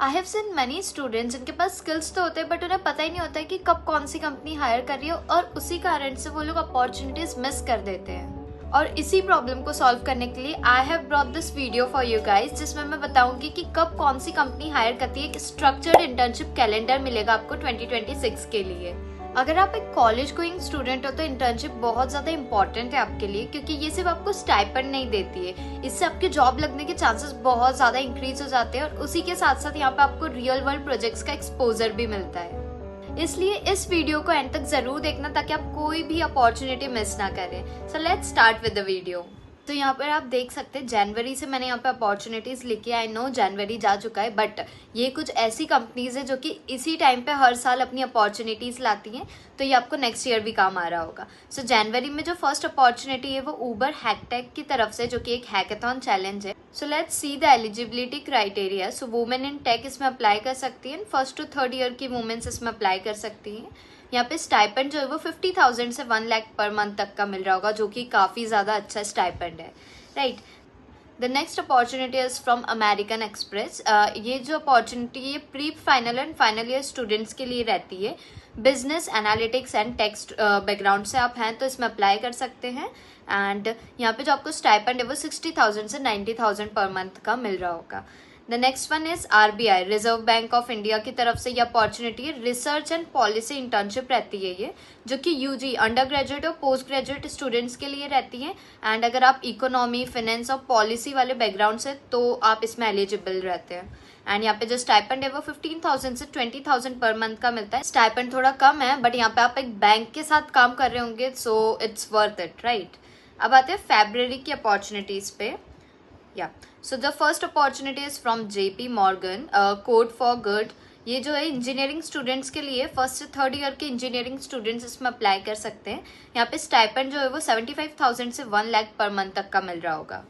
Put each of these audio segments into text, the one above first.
I have seen many students जिनके पास skills तो होते हैं बट उन्हें पता ही नहीं होता है कि कब कौन सी कंपनी हायर कर रही है और उसी कारण से वो लोग अपॉर्चुनिटीज मिस कर देते हैं। और इसी प्रॉब्लम को सॉल्व करने के लिए I have brought this video for you guys, जिसमें मैं बताऊंगी कि कब कौन सी कंपनी हायर करती है। एक स्ट्रक्चर्ड इंटर्नशिप कैलेंडर मिलेगा आपको 2026 के लिए। अगर आप एक कॉलेज गोइंग स्टूडेंट हो तो इंटर्नशिप बहुत ज़्यादा इंपॉर्टेंट है आपके लिए, क्योंकि ये सिर्फ आपको स्टाइपेंड नहीं देती है, इससे आपके जॉब लगने के चांसेस बहुत ज़्यादा इंक्रीज हो जाते हैं और उसी के साथ साथ यहाँ पे आपको रियल वर्ल्ड प्रोजेक्ट्स का एक्सपोजर भी मिलता है। इसलिए इस वीडियो को एंड तक जरूर देखना ताकि आप कोई भी अपॉर्चुनिटी मिस ना करें। So let's start with the video. तो यहाँ पर आप देख सकते हैं जनवरी से मैंने यहाँ पे अपॉर्चुनिटीज़ लिखी है। आई नो जनवरी जा चुका है बट ये कुछ ऐसी कंपनीज है जो कि इसी टाइम पे हर साल अपनी अपॉर्चुनिटीज़ लाती हैं, तो ये आपको नेक्स्ट ईयर भी काम आ रहा होगा। सो जनवरी में जो फर्स्ट अपॉर्चुनिटी है वो ऊबर हैकटेक की तरफ से, जो कि एक हैकेथॉन चैलेंज है। So let's see the eligibility criteria. So women in tech इसमें अप्लाई कर सकती हैं, 1st to 3rd ईयर की वुमेन्स इसमें अप्लाई कर सकती हैं। यहाँ पे स्टाइपेंड जो है वो 50,000 से 1 लाख पर मंथ तक का मिल रहा होगा, जो कि काफ़ी ज़्यादा अच्छा स्टाइपेंड है, right. The next opportunity is from American express. ये जो अपॉर्चुनिटी ये pre final and final year students के लिए रहती है। Business analytics and text background से आप हैं तो इसमें अप्लाई कर सकते हैं। एंड यहाँ पे जो आपको स्टाइपेंड है वो 60,000 से 90,000 पर मंथ का मिल रहा होगा। The next one is RBI, reserve bank of India की तरफ से ये अपॉर्चुनिटी है। रिसर्च एंड पॉलिसी इंटर्नशिप रहती है ये, जो कि UG अंडर ग्रेजुएट और पोस्ट ग्रेजुएट स्टूडेंट्स के लिए रहती है। एंड अगर आप इकोनॉमी, फाइनेंस और पॉलिसी वाले बैकग्राउंड से तो आप इसमें एलिजिबल रहते हैं। एंड यहाँ पे जो स्टाइपेंड है वो 15,000 से 20,000 पर मंथ का मिलता है। स्टाइपेंड थोड़ा कम है बट यहाँ पे आप एक बैंक के साथ काम कर रहे होंगे, so it's worth it, right. अब आते हैं फरवरी की अपॉर्चुनिटीज पे। So the first opportunity is from JP Morgan, Code for Good। ये जो है इंजीनियरिंग स्टूडेंट्स के लिए 1st से 3rd ईयर के इंजीनियरिंग स्टूडेंट्स इसमें अप्लाई कर सकते हैं। यहाँ पे स्टाइपेंड जो है वो 75,000 से 1 लाख पर मंथ तक का मिल रहा होगा।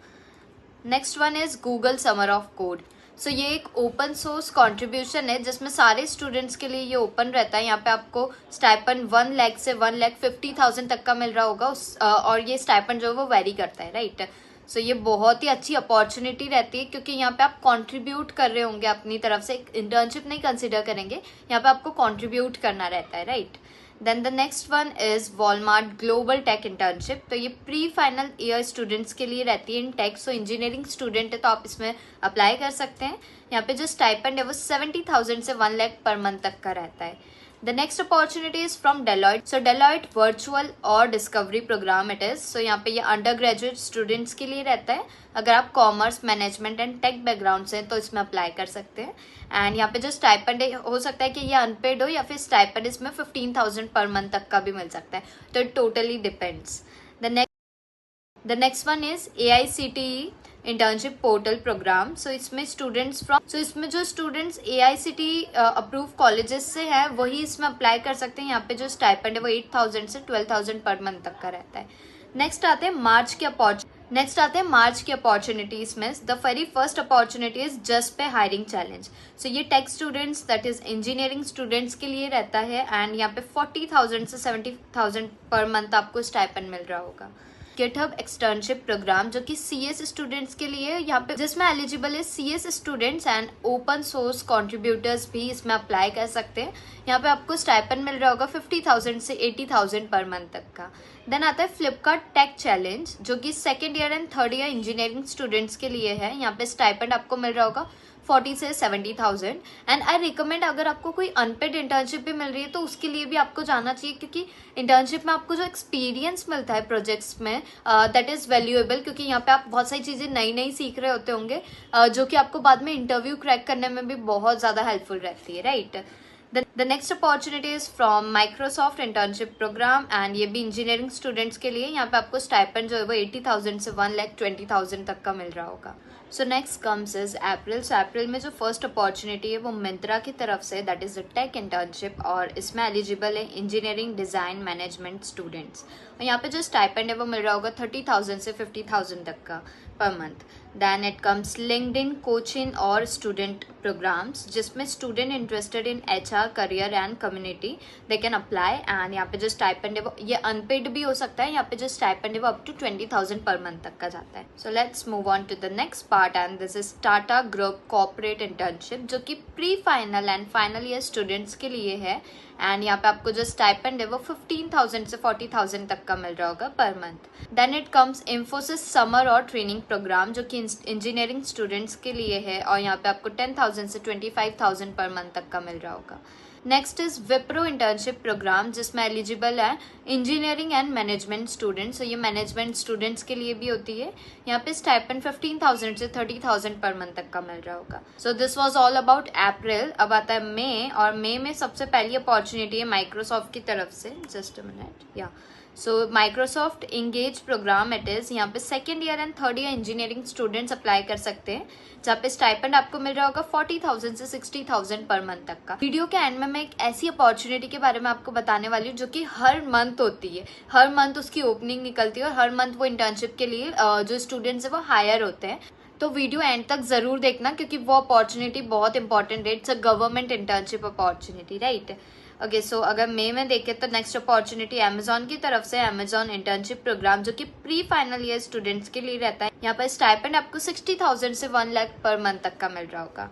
Next one is Google summer of code. So ये एक ओपन सोर्स कॉन्ट्रीब्यूशन है जिसमें सारे स्टूडेंट्स के लिए ये ओपन रहता है। यहाँ पे आपको स्टाइपेंड 1 लाख से 1,50,000 तक का मिल रहा होगा और ये स्टाइपेंड जो है वो वेरी करता है, राइट। सो ये बहुत ही अच्छी अपॉर्चुनिटी रहती है क्योंकि यहाँ पे आप कंट्रीब्यूट कर रहे होंगे अपनी तरफ से, इंटर्नशिप नहीं कंसिडर करेंगे, यहाँ पे आपको कंट्रीब्यूट करना रहता है, right. Then the next one is Walmart global tech internship. तो ये प्री फाइनल ईयर स्टूडेंट्स के लिए रहती है इन टेक। सो इंजीनियरिंग स्टूडेंट है तो आप इसमें अप्लाई कर सकते हैं। यहाँ पे जो स्टाइपेंड है वो 70,000 से 1 लाख पर मंथ तक का रहता है। The next opportunity is from Deloitte. So Deloitte virtual और discovery program it is. So यहाँ पे ये अंडर ग्रेजुएट स्टूडेंट्स के लिए रहता है। अगर आप commerce, management and tech background से हैं तो इसमें अप्लाई कर सकते हैं। एंड यहाँ पे जो स्टाइपेंड हो सकता है कि ये अनपेड हो या फिर स्टाइपेंड इसमें 15,000 पर मंथ तक का भी मिल सकता है, तो it totally depends. The next one is AICTE internship portal program. So इसमें जो स्टूडेंट्स AICTE अप्रूव कॉलेजेस से हैं वही इसमें अप्लाई कर सकते हैं। यहाँ पे जो स्टाइपेंड है वो 8,000 से 12,000 पर मंथ तक का रहता है। नेक्स्ट आते हैं मार्च की अपॉर्चुनिटीज में। The very first opportunity is just पे हायरिंग चैलेंज। सो ये tech students that is engineering students के लिए रहता है। एंड यहाँ पे 40,000 से 70,000 पर मंथ आपको स्टाइपेंड मिल रहा होगा। GitHub एक्सटर्नशिप प्रोग्राम जो कि CS स्टूडेंट्स के लिए, यहाँ पे जिसमें एलिजिबल है CS students and open source contributors भी इसमें अप्लाई कर सकते हैं। यहाँ पे आपको स्टाइपेंड मिल रहा होगा 50,000 से 80,000 पर मंथ तक का। देन आता है फ्लिपकार्ट टेक चैलेंज जो कि 2nd year and 3rd year engineering students के लिए है। यहाँ पे स्टाइपेंड आपको मिल रहा होगा 40 से 70,000। एंड आई रिकमेंड अगर आपको कोई अनपेड इंटर्नशिप भी मिल रही है तो उसके लिए भी आपको जाना चाहिए, क्योंकि इंटर्नशिप में आपको जो एक्सपीरियंस मिलता है प्रोजेक्ट्स में दैट इज़ वैल्यूएबल, क्योंकि यहाँ पे आप बहुत सारी चीज़ें नई नई सीख रहे होते होंगे जो कि आपको बाद में इंटरव्यू क्रैक करने में भी बहुत ज़्यादा हेल्पफुल रहती है, right. The next opportunity is from Microsoft internship program and ये भी इंजीनियरिंग स्टूडेंट्स के लिए। यहाँ पे आपको स्टाइपेंड जो है वो 80,000 से 1,20,000 तक का मिल रहा होगा। So next comes is April. So April में जो फर्स्ट अपॉर्चुनिटी है वो मिंत्रा की तरफ से, that is the tech internship, और इसमें एलिजिबल है इंजीनियरिंग, डिज़ाइन, मैनेजमेंट स्टूडेंट्स। और यहाँ पे जो स्टाइपेंड है वो मिल रहा होगा 30,000 से 50,000 तक का per month. Then it comes LinkedIn coaching और student programs जिसमें student interested in HR career and community they can apply and यहाँ पे जो stipend है वो ये unpaid भी हो सकता है, यहाँ पे जो stipend है वो up to 20,000 per month तक का जाता है. So let's move on to the next part and this is Tata Group corporate internship जो कि pre final and final year students के लिए है एंड यहाँ पे आपको जो स्टाइपेंड है वो 15,000 से 40,000 तक का मिल रहा होगा पर month. Then it comes Infosys summer और ट्रेनिंग प्रोग्राम जो कि इंजीनियरिंग स्टूडेंट्स के लिए है और यहाँ पे आपको 10,000 से 25,000 पर मंथ तक का मिल रहा होगा. Next is Wipro internship program जिसमें एलिजिबल है इंजीनियरिंग एंड मैनेजमेंट स्टूडेंट्स. तो ये मैनेजमेंट स्टूडेंट्स के लिए भी होती है. यहाँ पे स्टाइपेंड 15,000 से 30,000 पर मंथ तक का मिल रहा होगा. So this was all about April. अब आता है मई और मई में सबसे पहली अपॉर्चुनिटी है माइक्रोसॉफ्ट की तरफ से. Just a minute. या so Microsoft engage program it is. यहाँ पे second year and third year engineering students apply कर सकते हैं जहाँ पे स्टाइपेंड आपको मिल रहा होगा 40,000 से 60,000 पर मंथ तक का. वीडियो के एंड में मैं एक ऐसी अपॉर्चुनिटी के बारे में आपको बताने वाली हूँ जो कि हर मंथ होती है. हर मंथ उसकी ओपनिंग निकलती है और हर मंथ वो इंटर्नशिप के लिए जो स्टूडेंट्स है वो हायर होते हैं. तो वीडियो एंड तक जरूर देखना क्योंकि वो अपॉर्चुनिटी बहुत इंपॉर्टेंट है. It's a government internship opportunity, right. Okay, so अगर मई में देखें तो नेक्स्ट अपॉर्चुनिटी अमेजॉन की तरफ से अमेजॉन इंटर्नशिप प्रोग्राम जो कि प्री फाइनल ईयर स्टूडेंट्स के लिए रहता है. यहाँ पर स्टाइपेंड आपको 60,000 से 1 लाख पर मंथ तक का मिल रहा होगा.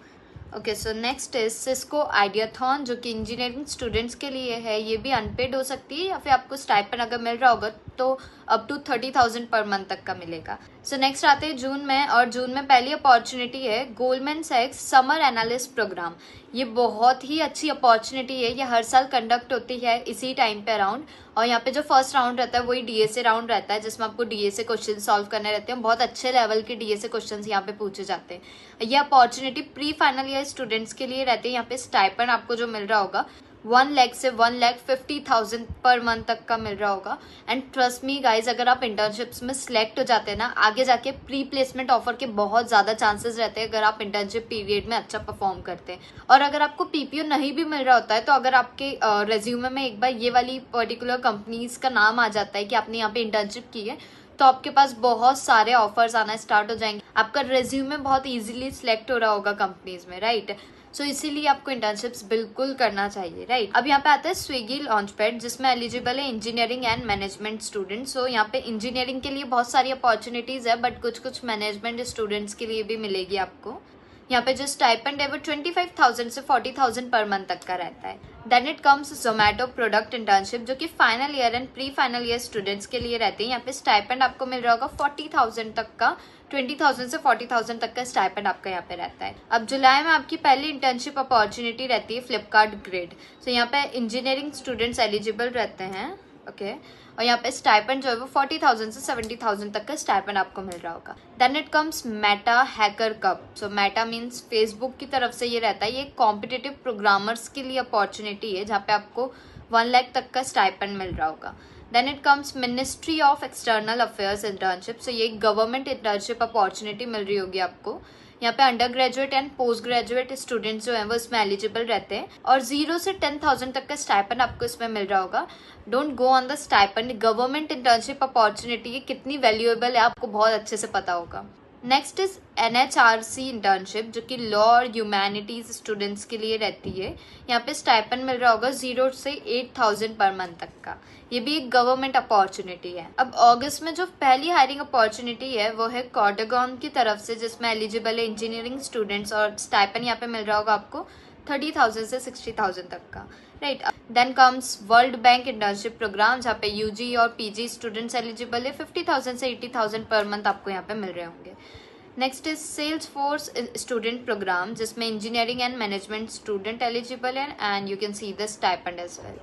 Okay, so next is Cisco ideathon जो कि इंजीनियरिंग स्टूडेंट्स के लिए है. ये भी अनपेड हो सकती है या फिर आपको स्टाइपेंड अगर मिल रहा होगा तो अप टू 30,000 पर मंथ तक का मिलेगा. सो नेक्स्ट आते हैं जून में और जून में पहली अपॉर्चुनिटी है गोल्डमैन सैक्स समर एनालिस्ट प्रोग्राम. ये बहुत ही अच्छी अपॉर्चुनिटी है. ये हर साल कंडक्ट होती है इसी टाइम पे अराउंड और यहाँ पे जो फर्स्ट राउंड रहता है वही डीएसए राउंड रहता है जिसमें आपको डीएसए क्वेश्चन सॉल्व करने रहते हैं. बहुत अच्छे लेवल के डीएसए क्वेश्चन यहाँ पे पूछे जाते हैं. ये opportunity pre final year students के लिए रहती है. यहाँ पे स्टाइपेंड आपको जो मिल रहा होगा 1 लाख से 1,50,000 पर मंथ तक का मिल रहा होगा. एंड ट्रस्ट मी गाइज, अगर आप इंटर्नशिप्स में सिलेक्ट हो जाते हैं ना आगे जाके प्री प्लेसमेंट ऑफर के बहुत ज़्यादा चांसेस रहते हैं अगर आप इंटर्नशिप पीरियड में अच्छा परफॉर्म करते हैं. और अगर आपको पीपीओ नहीं भी मिल रहा होता है तो अगर आपके रेज्यूमे में एक बार ये वाली पर्टिकुलर कंपनीज का नाम आ जाता है कि आपने यहाँ पे इंटर्नशिप की है तो आपके पास बहुत सारे ऑफर्स आना स्टार्ट हो जाएंगे. आपका रेज्यूमे बहुत ईजिली सिलेक्ट हो रहा होगा कंपनीज में, राइट. सो इसीलिए आपको इंटर्नशिप्स बिल्कुल करना चाहिए, राइट. अब यहाँ पे आता है स्विगी लॉन्चपैड जिसमें एलिजिबल है इंजीनियरिंग एंड मैनेजमेंट स्टूडेंट्स. सो यहाँ पे इंजीनियरिंग के लिए बहुत सारी अपॉर्चुनिटीज है बट कुछ मैनेजमेंट स्टूडेंट्स के लिए भी मिलेगी आपको. यहाँ पे जो स्टाइपेंड है वो 25,000 से 40,000 पर मंथ तक का रहता है. Then it comes Zomato product internship जो कि final year and pre final year students के लिए रहती है. यहाँ पे स्टाइपेंड आपको मिल रहा होगा 40,000 तक का. 20,000 से 40,000 तक का स्टाइपेंड आपका यहाँ पे रहता है. अब जुलाई में आपकी पहली इंटर्नशिप अपॉर्चुनिटी रहती है फ्लिपकार्ट ग्रेड. सो यहाँ पे इंजीनियरिंग स्टूडेंट्स एलिजिबल रहते हैं. ओके, और यहाँ पे स्टाइपेंड जो है वो 40,000 से 70,000 तक का स्टाइपेंड आपको मिल रहा होगा. Then it comes Meta hacker cup. So Meta means Facebook की तरफ से ये रहता है. ये कॉम्पिटिटिव प्रोग्रामर्स के लिए अपॉर्चुनिटी है जहाँ पे आपको 1 लाख तक का स्टाइपेंड मिल रहा होगा. Then it comes ministry of external affairs internship. So ये गवर्नमेंट इंटर्नशिप अपॉर्चुनिटी मिल रही होगी आपको. यहाँ पे under graduate and postgraduate students जो हैं वो इसमें एलिजिबल रहते हैं और 0 से 10,000 तक का स्टाइपेंड आपको इसमें मिल रहा होगा. Don't go on the stipend. Government internship opportunity है, कितनी वैल्यूएबल है आपको बहुत अच्छे से पता होगा. नेक्स्ट इज NHRC इंटर्नशिप जो कि लॉ और ह्यूमैनिटीज स्टूडेंट्स के लिए रहती है. यहाँ पे स्टाइपेंड मिल रहा होगा 0 से 8,000 पर मंथ तक का. ये भी एक गवर्नमेंट अपॉर्चुनिटी है. अब अगस्त में जो पहली हायरिंग अपॉर्चुनिटी है वो है कॉर्डेगॉन की तरफ से जिसमें एलिजिबल है इंजीनियरिंग स्टूडेंट्स और स्टाइपेंड यहाँ पे मिल रहा होगा आपको 30,000 से 60,000 तक का, right. Then comes World Bank internship program जहाँ पे यूजी और पीजी स्टूडेंट्स एलिजिबल है. 50,000 से 80,000 पर मंथ आपको यहाँ पे मिल रहे होंगे. Next is Salesforce student program जिसमें engineering and management student eligible है and you can see the stipend as well.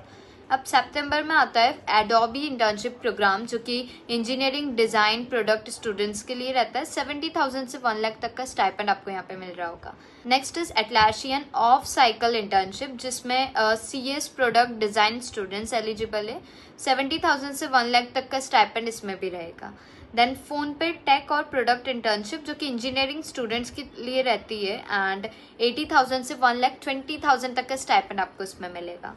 अब सितंबर में आता है एडोबी इंटर्नशिप प्रोग्राम जो कि इंजीनियरिंग डिज़ाइन प्रोडक्ट स्टूडेंट्स के लिए रहता है. 70,000 से 1 लाख तक का स्टाइपेंड आपको यहाँ पे मिल रहा होगा. Next is Atlassian off cycle internship जिसमें CS product design students eligible है. 70,000 से 1 लाख तक का स्टाइपेंड इसमें भी रहेगा. देन फोन पे टेक और प्रोडक्ट इंटर्नशिप जो कि इंजीनियरिंग स्टूडेंट्स के लिए रहती है एंड 80,000 से 1,20,000 तक का स्टाइपेंड आपको इसमें मिलेगा.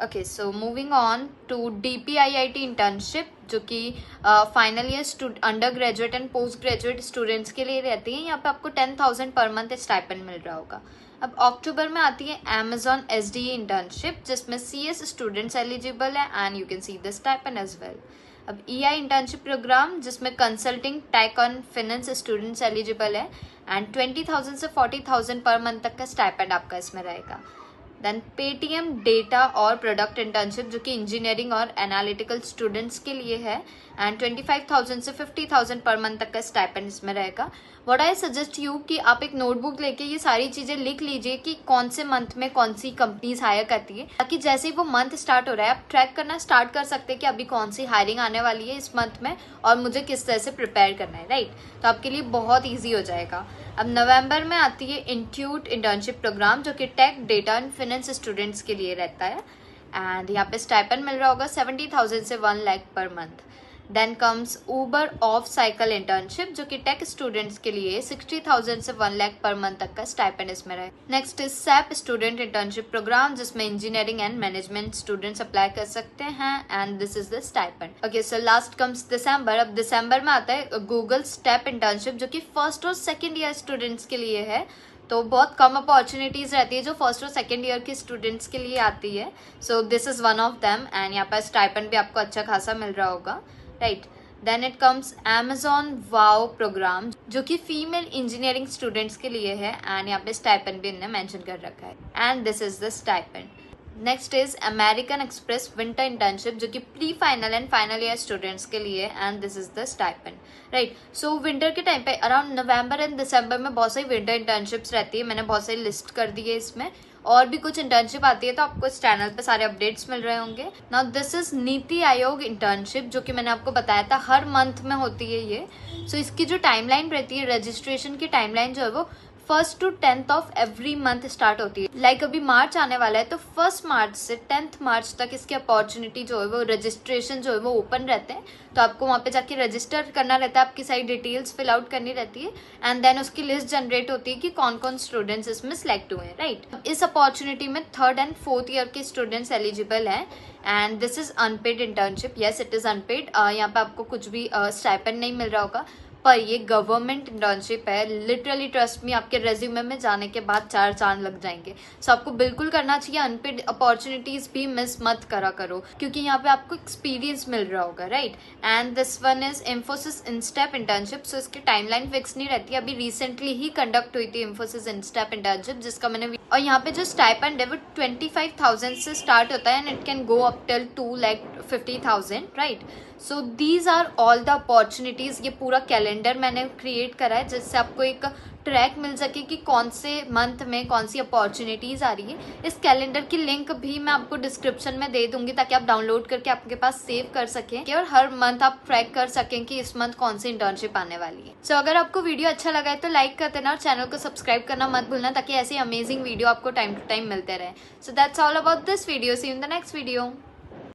Okay, so moving on to DPIIT internship, जो कि final year undergraduate and postgraduate students के लिए रहती है। यहाँ पे आपको 10,000 पर मंथ स्टाइपेंड मिल रहा होगा। अब अक्टूबर में आती है Amazon SDE इंटर्नशिप, जिसमें CS स्टूडेंट्स एलिजिबल है and you can see the stipend as well. अब EI इंटर्नशिप प्रोग्राम, जिसमें consulting tech on finance students eligible है एंड 20,000 से 40,000 पर मंथ तक का स्टाइपेंड आपका इसमें रहेगा। देन पेटीएम डेटा और प्रोडक्ट इंटर्नशिप, जो कि इंजीनियरिंग और एनालिटिकल स्टूडेंट्स के लिए है एंड 25,000 से 50,000 पर मंथ तक का स्टाइपेंड इसमें रहेगा। व्हाट आई सजेस्ट यू कि आप एक नोटबुक लेके ये सारी चीज़ें लिख लीजिए कि कौन से मंथ में कौन सी कंपनीज हायर करती है, ताकि जैसे ही वो मंथ स्टार्ट हो रहा है आप ट्रैक करना स्टार्ट कर सकते हैं कि अभी कौन सी हायरिंग आने वाली है इस मंथ में और मुझे किस तरह से प्रिपेयर करना है, राइट। तो आपके लिए बहुत ईजी हो जाएगा। अब नवंबर में आती है इंट्यूट इंटर्नशिप प्रोग्राम, जो कि tech data and finance students के लिए रहता है एंड यहाँ पे स्टाइपेंड मिल रहा होगा 70,000 से 1 लाख पर month. Then comes Uber off cycle internship, जो कि टेक स्टूडेंट्स के लिए 60,000 से 1 लाख पर मंथ तक का स्टाइपेंड इसमें रहे। Next is SAP student internship program, जिसमें engineering and management students apply कर सकते हैं and this is the stipend. Okay, so last comes December. अब दिसंबर में आता है गूगल स्टेप इंटर्नशिप, जो कि फर्स्ट और सेकेंड ईयर स्टूडेंट्स के लिए है। तो बहुत कम अपॉर्चुनिटीज रहती है जो फर्स्ट और सेकेंड ईयर के स्टूडेंट्स के लिए आती है। So this is one of them and यहाँ पर स्टाइपेंड भी आपको अच्छा खासा मिल रहा होगा, right. Then it comes Amazon wow program, जो कि फीमेल इंजीनियरिंग स्टूडेंट्स के लिए है एंड यहाँ पे स्टाइपेंड भी इन्होंने मेंशन कर रखा है and this is the stipend. Next is American express winter internship, जो कि pre final and final year students के लिए and this is the stipend, right. So winter के टाइम पे अराउंड नवंबर एंड दिसंबर में बहुत सारी विंटर इंटर्नशिप्स रहती है। मैंने बहुत सारी लिस्ट कर दी है इसमें, और भी कुछ इंटर्नशिप आती है तो आपको इस चैनल पे सारे अपडेट्स मिल रहे होंगे। Now this is NITI Aayog internship, जो कि मैंने आपको बताया था हर मंथ में होती है ये। सो इसकी जो टाइमलाइन रहती है, रजिस्ट्रेशन की टाइमलाइन जो है वो 1st to 10th of every month start होती है। लाइक अभी मार्च आने वाला है तो 1 मार्च से 10 मार्च तक इसकी अपॉर्चुनिटी जो है वो रजिस्ट्रेशन जो है वो ओपन रहते हैं। तो आपको वहाँ पे जाके रजिस्टर करना रहता है, आपकी सारी डिटेल्स फिल आउट करनी रहती है एंड देन उसकी लिस्ट जनरेट होती है कि कौन कौन स्टूडेंट्स इसमें सिलेक्ट हुए हैं, राइट। इस अपॉर्चुनिटी में 3rd and 4th ईयर के स्टूडेंट्स एलिजिबल हैं and this is unpaid internship. Yes, it is unpaid. यहाँ पे आपको कुछ भी स्टाइपेंड नहीं मिल रहा होगा, पर ये गवर्नमेंट इंटर्नशिप है। लिटरली ट्रस्ट मी, आपके रेज्यूमे में जाने के बाद 4 चांद लग जाएंगे। सो आपको बिल्कुल करना चाहिए, अनपेड अपॉर्चुनिटीज भी मिस मत करा करो, क्योंकि यहाँ पे आपको एक्सपीरियंस मिल रहा होगा, right. And this one is Infosys InStep internship. So इसकी टाइमलाइन फिक्स नहीं रहती, अभी रिसेंटली ही कंडक्ट हुई थी इन्फोसिस इंस्टेप इंटर्नशिप, जिसका मैंने और यहाँ पे जो स्टाइपेंड है वो 25,000 से स्टार्ट होता है and it can go up till 2,50,000, right. So these are all the opportunities. ये पूरा कैलेंडर मैंने क्रिएट करा है जिससे आपको एक ट्रैक मिल सके कि कौन से मंथ में कौन सी अपॉर्चुनिटीज़ आ रही है। इस कैलेंडर की लिंक भी मैं आपको डिस्क्रिप्शन में दे दूंगी ताकि आप डाउनलोड करके आपके पास सेव कर सकें और हर मंथ आप ट्रैक कर सकें कि इस मंथ कौन सी इंटर्नशिप आने वाली है। सो अगर आपको वीडियो अच्छा लगा है तो लाइक कर देना और चैनल को सब्सक्राइब करना मत भूलना, ताकि ऐसी अमेजिंग वीडियो आपको टाइम टू टाइम मिलते रहे। So that's all about this video. See you in the next video.